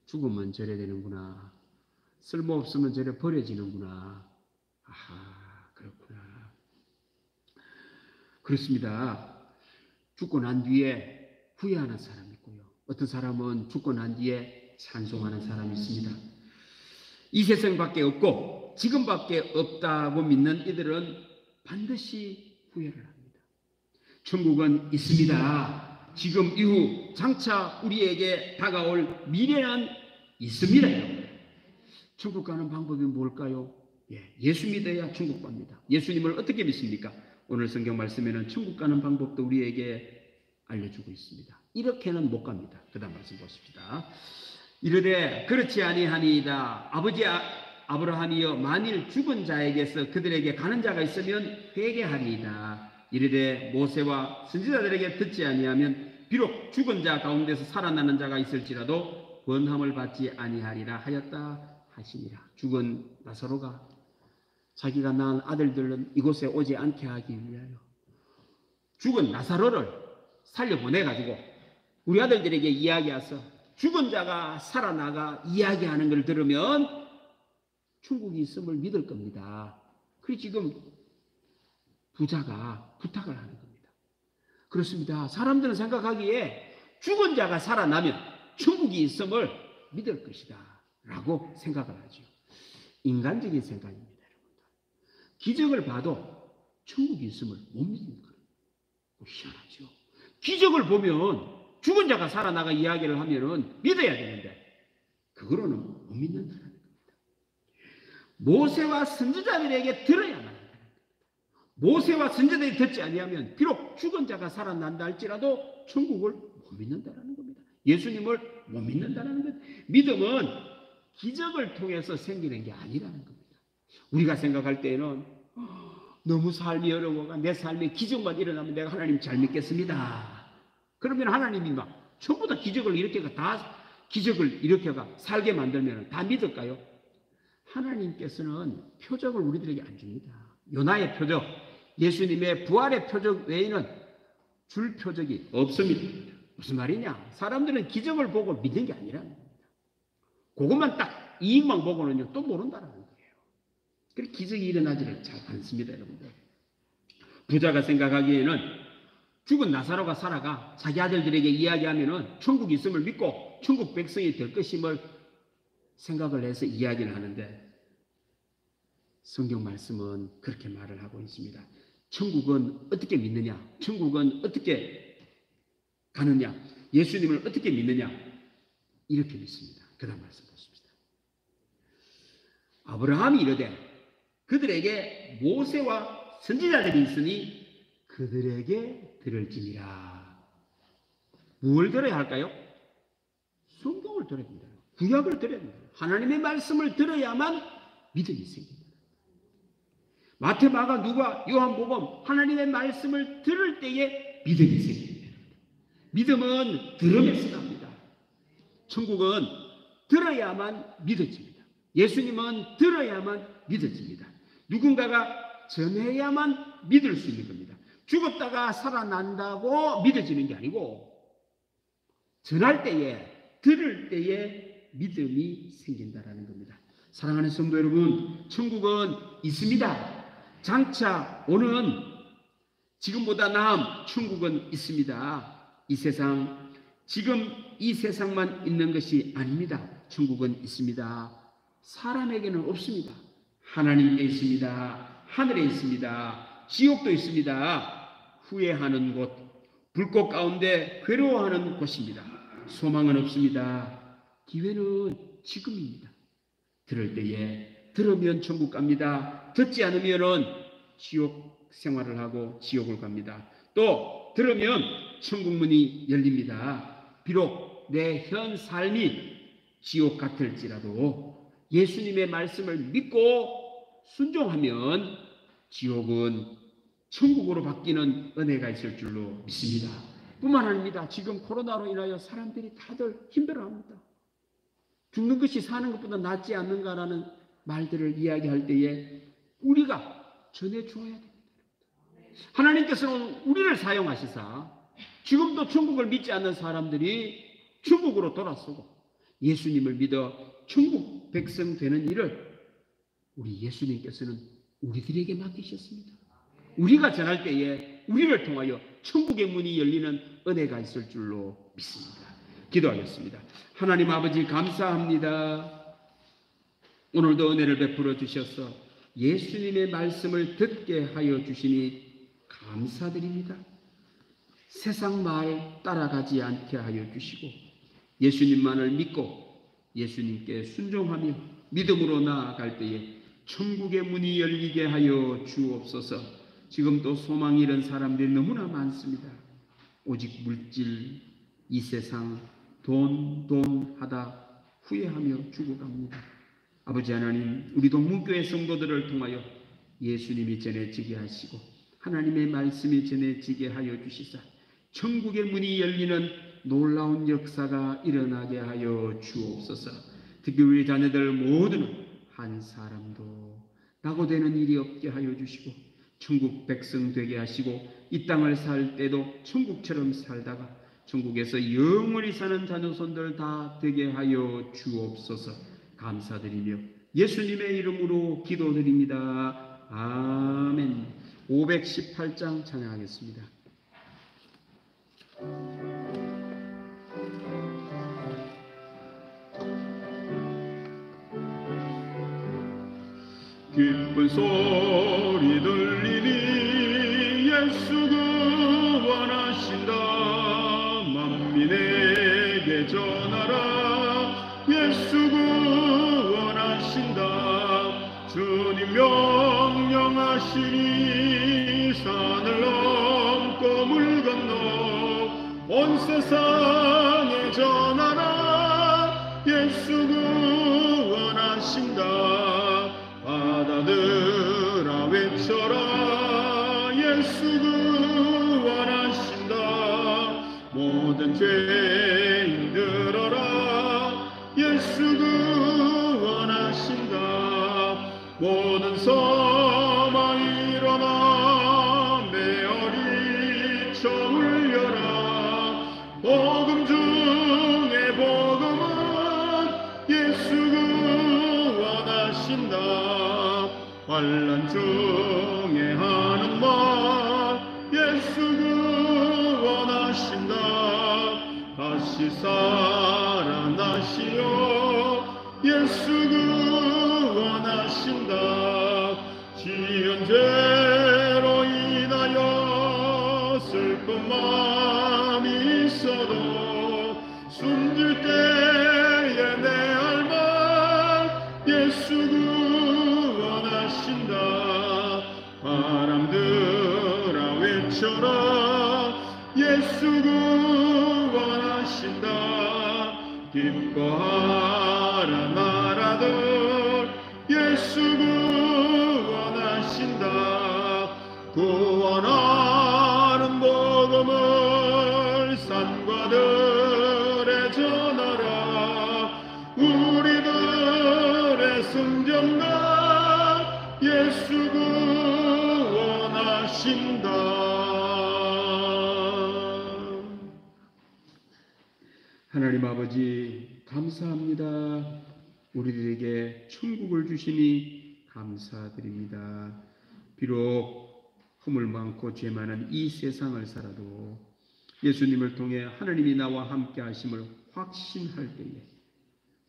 죽으면 저래 되는구나. 쓸모없으면 저래 버려지는구나. 아하, 그렇구나. 그렇습니다. 죽고 난 뒤에 후회하는 사람이 있고요. 어떤 사람은 죽고 난 뒤에 찬송하는 사람이 있습니다. 이 세상밖에 없고 지금밖에 없다고 믿는 이들은 반드시 후회를 합니다. 천국은 있습니다. 지금 이후 장차 우리에게 다가올 미래는 있습니다. 천국 가는 방법이 뭘까요? 예수 믿어야 천국 갑니다. 예수님을 어떻게 믿습니까? 오늘 성경 말씀에는 천국 가는 방법도 우리에게 알려주고 있습니다. 이렇게는 못 갑니다. 그 다음 말씀 보십시다. 이르되 그렇지 아니하니이다. 아버지 아브라함이여 만일 죽은 자에게서 그들에게 가는 자가 있으면 회개하리이다. 이르되 모세와 선지자들에게 듣지 아니하면 비록 죽은 자 가운데서 살아나는 자가 있을지라도 권함을 받지 아니하리라 하였다 하시니라. 죽은 나사로가 자기가 낳은 아들들은 이곳에 오지 않게 하기 위하여 죽은 나사로를 살려보내가지고 우리 아들들에게 이야기해서 죽은 자가 살아나가 이야기하는 걸 들으면 천국이 있음을 믿을 겁니다. 그래서 지금 부자가 부탁을 하는 겁니다. 그렇습니다. 사람들은 생각하기에 죽은 자가 살아나면 천국이 있음을 믿을 것이다 라고 생각을 하죠. 인간적인 생각입니다. 여러분들. 기적을 봐도 천국이 있음을 못 믿는 거예요. 희한하죠. 기적을 보면 죽은 자가 살아나가 이야기를 하면은 믿어야 되는데 그거로는 못 믿는다는 겁니다. 모세와 선지자들에게 들어야만 한다는 겁니다. 모세와 선지자들이 듣지 아니하면 비록 죽은 자가 살아난다 할지라도 천국을 못 믿는다는 겁니다. 예수님을 못 믿는다는 것. 믿음은 기적을 통해서 생기는 게 아니라는 겁니다. 우리가 생각할 때에는 너무 삶이 어려워가 내 삶에 기적만 일어나면 내가 하나님 잘 믿겠습니다. 그러면 하나님이 막 전부 다 기적을 일으켜가 다 기적을 일으켜가 살게 만들면 다 믿을까요? 하나님께서는 표적을 우리들에게 안 줍니다. 요나의 표적, 예수님의 부활의 표적 외에는 줄 표적이 없습니다. 무슨 말이냐? 사람들은 기적을 보고 믿는 게 아니라는 겁니다. 그것만 딱 이익만 보고는요 또 모른다는 거예요. 그래서 기적이 일어나지를 잘 않습니다, 여러분들. 부자가 생각하기에는 죽은 나사로가 살아가 자기 아들들에게 이야기하면은 천국이 있음을 믿고 천국 백성이 될 것임을 생각을 해서 이야기를 하는데 성경 말씀은 그렇게 말을 하고 있습니다. 천국은 어떻게 믿느냐? 천국은 어떻게 가느냐? 예수님을 어떻게 믿느냐? 이렇게 믿습니다. 그 다음 말씀 보십시다. 아브라함이 이르되 그들에게 모세와 선지자들이 있으니 그들에게 들을지니라. 뭘 들어야 할까요? 성경을 들어야 됩니다. 구약을 들어야 됩니다. 하나님의 말씀을 들어야만 믿음이 생깁니다. 마태, 마가, 누가, 요한복음 하나님의 말씀을 들을 때에 믿음이 생깁니다. 믿음은 들으면서 납니다. 천국은 들어야만 믿어집니다. 예수님은 들어야만 믿어집니다. 누군가가 전해야만 믿을 수 있는 겁니다. 죽었다가 살아난다고 믿어지는 게 아니고 전할 때에 들을 때에 믿음이 생긴다라는 겁니다. 사랑하는 성도 여러분, 천국은 있습니다. 장차 오는 지금보다 나은 천국은 있습니다. 이 세상, 지금 이 세상만 있는 것이 아닙니다. 천국은 있습니다. 사람에게는 없습니다. 하나님께 있습니다. 하늘에 있습니다. 지옥도 있습니다. 후회하는 곳, 불꽃 가운데 괴로워하는 곳입니다. 소망은 없습니다. 기회는 지금입니다. 들을 때에 들으면 천국 갑니다. 듣지 않으면은 지옥 생활을 하고 지옥을 갑니다. 또 들으면 천국 문이 열립니다. 비록 내 현 삶이 지옥 같을지라도 예수님의 말씀을 믿고 순종하면 지옥은 천국으로 바뀌는 은혜가 있을 줄로 믿습니다. 뿐만 아닙니다. 지금 코로나로 인하여 사람들이 다들 힘들어합니다. 죽는 것이 사는 것보다 낫지 않는가라는 말들을 이야기할 때에 우리가 전해주어야 됩니다. 하나님께서는 우리를 사용하시사 지금도 천국을 믿지 않는 사람들이 천국으로 돌아서고 예수님을 믿어 천국 백성 되는 일을 우리 예수님께서는 우리들에게 맡기셨습니다. 우리가 전할 때에 우리를 통하여 천국의 문이 열리는 은혜가 있을 줄로 믿습니다. 기도하겠습니다. 하나님 아버지 감사합니다. 오늘도 은혜를 베풀어 주셔서 예수님의 말씀을 듣게 하여 주시니 감사드립니다. 세상 말 따라가지 않게 하여 주시고 예수님만을 믿고 예수님께 순종하며 믿음으로 나아갈 때에 천국의 문이 열리게 하여 주옵소서. 지금도 소망이 잃은 사람들이 너무나 많습니다. 오직 물질, 이 세상, 돈 하다 후회하며 죽어갑니다. 아버지 하나님, 우리 동문교회 성도들을 통하여 예수님이 전해지게 하시고 하나님의 말씀이 전해지게 하여 주시사 천국의 문이 열리는 놀라운 역사가 일어나게 하여 주옵소서. 특히 우리 자녀들 모두는 한 사람도 낙오되는 일이 없게 하여 주시고 천국 백성 되게 하시고 이 땅을 살 때도 천국처럼 살다가 천국에서 영원히 사는 자녀손들 다 되게 하여 주옵소서. 감사드리며 예수님의 이름으로 기도드립니다. 아멘. 518장 찬양하겠습니다. 기쁜 소리 들리니 예수 구원하신다. 만민에게 전하라. 예수 구원하신다. 주님 명령하시니 산을 넘고 물 건너 온 세상에 전하라. 예수 구원하신다. 바다들아 외쳐라. 예수 구원하신다. 모든 죄인 들어라. 예수 구원하신다. 모든 소망 일어나 메어리 쳐 울려라. 복음 중에 복음은 예수 구원하신다. 환난 중에 하는 말 예수 구원하신다. 다시 살아나시어 예수 구원하신다. 지연죄로 인하여 슬픈 마음이 있어도 숨질 때에 내 할 말 예수 구원하신다. 바람들아 외쳐라. 예수 구원하신다. 기뻐하라 나라들 예수 구원하신다. 구원하는 복음을 산과 들에 전하라. 우리들의 승전가 예수 구원하신다. 하나님 아버지 감사합니다. 우리들에게 천국을 주시니 감사드립니다. 비록 허물 많고 죄 많은 이 세상을 살아도 예수님을 통해 하나님이 나와 함께 하심을 확신할 때에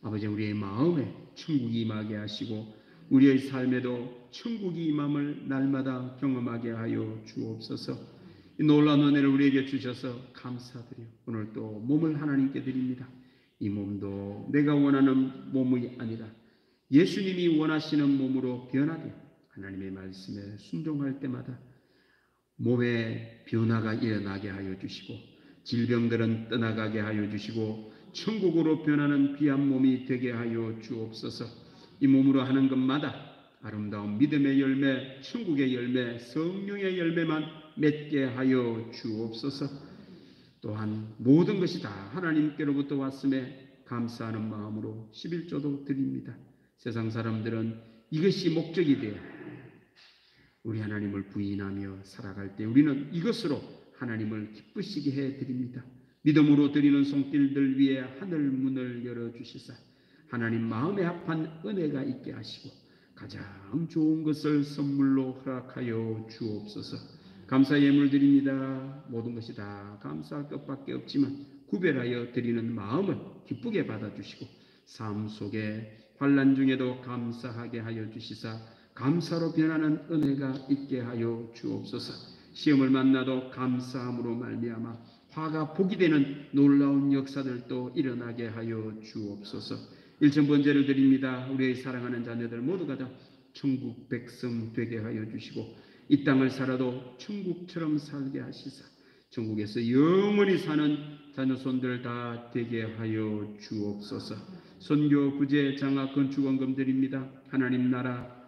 아버지 우리의 마음에 천국이 임하게 하시고 우리의 삶에도 천국이 임함을 날마다 경험하게 하여 주옵소서. 이 놀라운 은혜를 우리에게 주셔서 감사드려 오늘 또 몸을 하나님께 드립니다. 이 몸도 내가 원하는 몸이 아니라 예수님이 원하시는 몸으로 변화되어 하나님의 말씀에 순종할 때마다 몸에 변화가 일어나게 하여 주시고 질병들은 떠나가게 하여 주시고 천국으로 변하는 귀한 몸이 되게 하여 주옵소서. 이 몸으로 하는 것마다 아름다운 믿음의 열매, 천국의 열매, 성령의 열매만 맺게 하여 주옵소서. 또한 모든 것이 다 하나님께로부터 왔음에 감사하는 마음으로 11조도 드립니다. 세상 사람들은 이것이 목적이 되어 우리 하나님을 부인하며 살아갈 때 우리는 이것으로 하나님을 기쁘시게 해드립니다. 믿음으로 드리는 손길들 위에 하늘 문을 열어주시사 하나님 마음에 합한 은혜가 있게 하시고 가장 좋은 것을 선물로 허락하여 주옵소서. 감사 예물 드립니다. 모든 것이 다 감사할 것밖에 없지만 구별하여 드리는 마음을 기쁘게 받아주시고 삶 속에 환난 중에도 감사하게 하여 주시사 감사로 변하는 은혜가 있게 하여 주옵소서. 시험을 만나도 감사함으로 말미암아 화가 복이 되는 놀라운 역사들도 일어나게 하여 주옵소서. 일천번제를 드립니다. 우리의 사랑하는 자녀들 모두가 다 천국 백성 되게 하여 주시고 이 땅을 살아도 천국처럼 살게 하시사 천국에서 영원히 사는 자녀손들 다 되게 하여 주옵소서. 선교, 구제, 장학, 건축원금 드립니다. 하나님 나라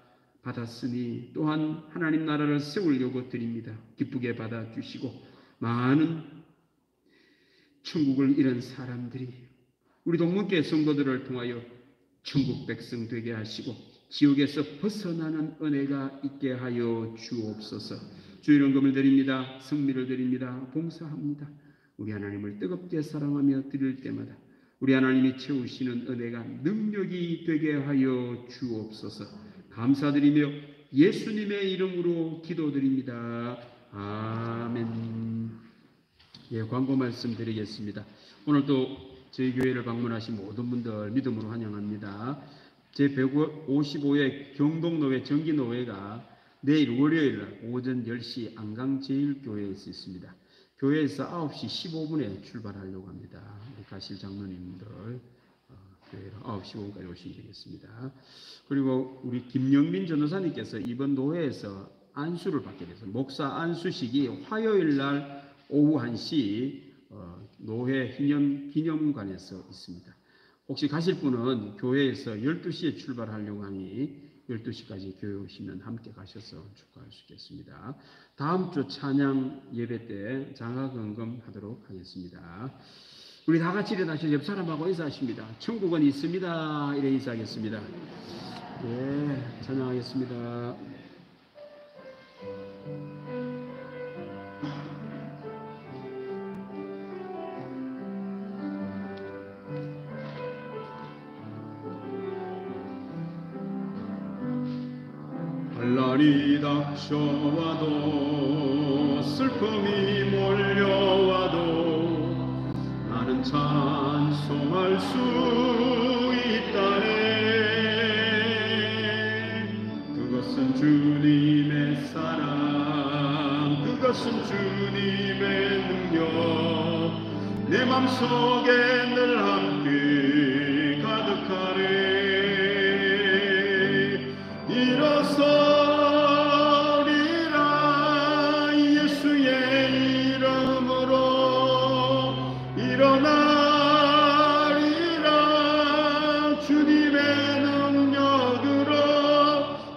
받았으니 또한 하나님 나라를 세우려고 드립니다. 기쁘게 받아주시고 많은 천국을 잃은 사람들이 우리 동문교회 성도들을 통하여 천국 백성 되게 하시고 지옥에서 벗어나는 은혜가 있게 하여 주옵소서. 주일원금을 드립니다. 성미를 드립니다. 봉사합니다. 우리 하나님을 뜨겁게 사랑하며 드릴 때마다 우리 하나님이 채우시는 은혜가 능력이 되게 하여 주옵소서. 감사드리며 예수님의 이름으로 기도드립니다. 아멘. 예, 광고 말씀드리겠습니다. 오늘도 저희 교회를 방문하신 모든 분들 믿음으로 환영합니다. 제155회 경동노회 정기노회가 내일 월요일 날 오전 10시 안강제일교회에서 있습니다. 교회에서 9시 15분에 출발하려고 합니다. 가실 장로님들 교회로 9시 5분까지 오시면 되겠습니다. 그리고 우리 김영민 전도사님께서 이번 노회에서 안수를 받게 돼서 목사 안수식이 화요일 날 오후 1시 노회 기념관에서 있습니다. 혹시 가실 분은 교회에서 12시에 출발하려고 하니 12시까지 교회 오시면 함께 가셔서 축하할 수 있겠습니다. 다음 주 찬양 예배 때 장학금금 하도록 하겠습니다. 우리 다 같이 일어나셔서 옆 사람하고 인사하십니다. 천국은 있습니다. 이래 인사하겠습니다. 예, 찬양하겠습니다. 환난이 닥쳐와도 슬픔이 몰려와도 나는 찬송할 수 있다네. 그것은 주님의 사랑, 그것은 주님의 능력, 내 맘속에 늘 함께 가득하네. 일어서리라 예수의 이름으로 일어나리라 주님의 능력으로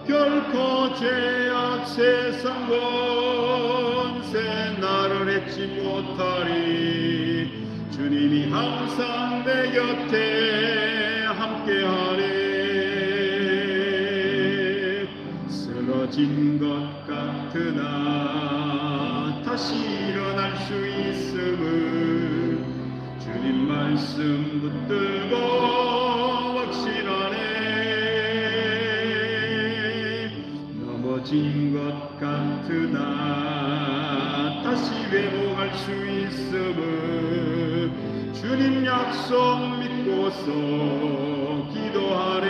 결코 죄악 세상 권세 나를 해치 못하리. 주님이 항상 내 곁에 함께하리. 쓰러진 것 같으나 다시 일어날 수 있음을 주님 말씀 붙들고 확신하네. 넘어진 것 같으나 다시 회복할 수 있음을 주님 약속 믿고서 기도하네.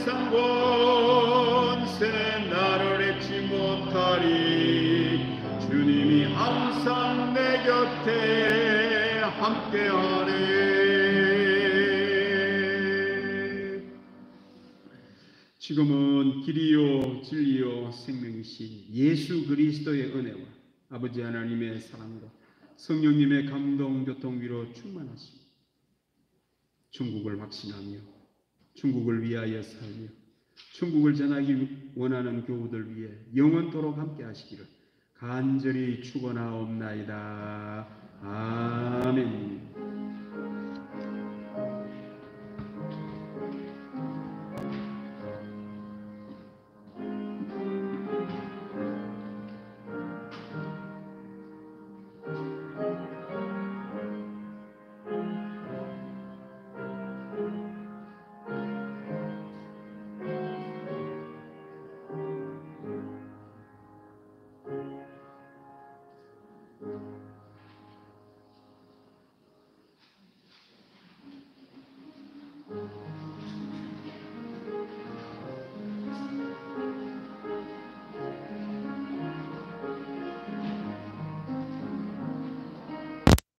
세상 권세 나를 잊지 못하리. 주님이 항상 내 곁에 함께하네. 지금은 길이요 진리요 생명이신 예수 그리스도의 은혜와 아버지 하나님의 사랑과 성령님의 감동 교통위로 충만하시고 천국을 확신하며 천국을 위하여 살며 천국을 전하기 원하는 교우들 위해 영원토록 함께 하시기를 간절히 축원하옵나이다. 아멘.